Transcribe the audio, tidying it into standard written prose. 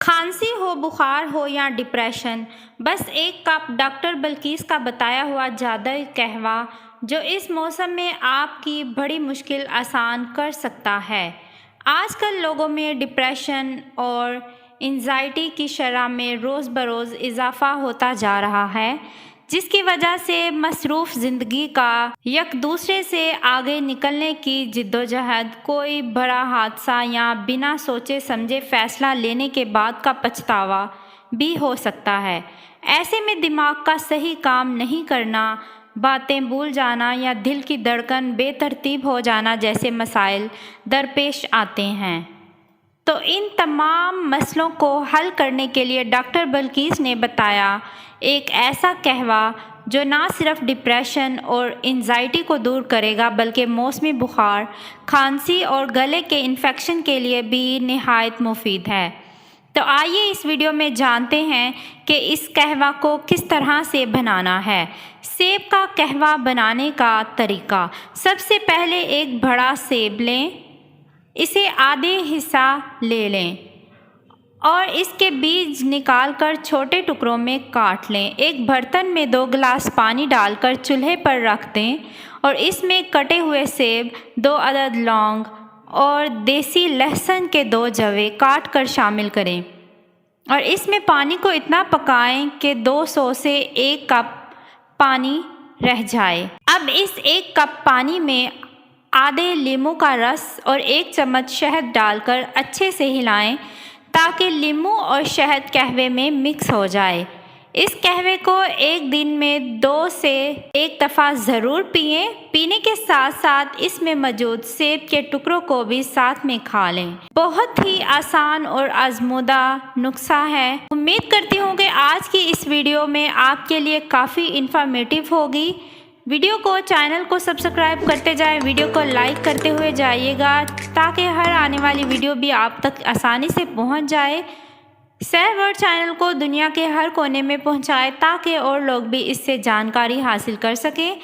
کھانسی ہو، بخار ہو یا ڈپریشن، بس ایک کپ ڈاکٹر بلقیس کا بتایا ہوا جادوئی قہوہ جو اس موسم میں آپ کی بڑی مشکل آسان کر سکتا ہے۔ آج کل لوگوں میں ڈپریشن اور انزائٹی کی شرح میں روز بروز اضافہ ہوتا جا رہا ہے، جس کی وجہ سے مصروف زندگی کا یک دوسرے سے آگے نکلنے کی جدوجہد، کوئی بڑا حادثہ یا بنا سوچے سمجھے فیصلہ لینے کے بعد کا پچھتاوا بھی ہو سکتا ہے۔ ایسے میں دماغ کا صحیح کام نہیں کرنا، باتیں بھول جانا یا دل کی دھڑکن بے ترتیب ہو جانا جیسے مسائل درپیش آتے ہیں۔ تو ان تمام مسئلوں کو حل کرنے کے لیے ڈاکٹر بلقیس نے بتایا ایک ایسا قہوہ جو نہ صرف ڈپریشن اور انزائٹی کو دور کرے گا بلکہ موسمی بخار، کھانسی اور گلے کے انفیکشن کے لیے بھی نہایت مفید ہے۔ تو آئیے اس ویڈیو میں جانتے ہیں کہ اس قہوہ کو کس طرح سے بنانا ہے۔ سیب کا قہوہ بنانے کا طریقہ: سب سے پہلے ایک بڑا سیب لیں، اسے آدھے حصہ لے لیں اور اس کے بیج نکال کر چھوٹے ٹکڑوں میں کاٹ لیں۔ ایک برتن میں 2 گلاس پانی ڈال کر چولہے پر رکھ دیں اور اس میں کٹے ہوئے سیب، 2 عدد لونگ اور دیسی لہسن کے 2 جوے کاٹ کر شامل کریں اور اس میں پانی کو اتنا پکائیں کہ 200 سے 1 کپ پانی رہ جائے۔ اب اس 1 کپ پانی میں آدھے لیموں کا رس اور 1 چمچ شہد ڈال کر اچھے سے ہلائیں تاکہ لیموں اور شہد قہوے میں مکس ہو جائے۔ اس قہوے کو ایک دن میں 2 سے 1 دفعہ ضرور پئیں۔ پینے کے ساتھ ساتھ اس میں موجود سیب کے ٹکڑوں کو بھی ساتھ میں کھا لیں۔ بہت ہی آسان اور آزمودہ نسخہ ہے۔ امید کرتی ہوں کہ آج کی اس ویڈیو میں آپ کے لیے کافی انفارمیٹیو ہوگی۔ ویڈیو کو، چینل کو سبسکرائب کرتے جائیں، ویڈیو کو لائک کرتے ہوئے جائیے گا تاکہ ہر آنے والی ویڈیو بھی آپ تک آسانی سے پہنچ جائے۔ سیر ورلڈ چینل کو دنیا کے ہر کونے میں پہنچائیں تاکہ اور لوگ بھی اس سے جانکاری حاصل کر سکیں۔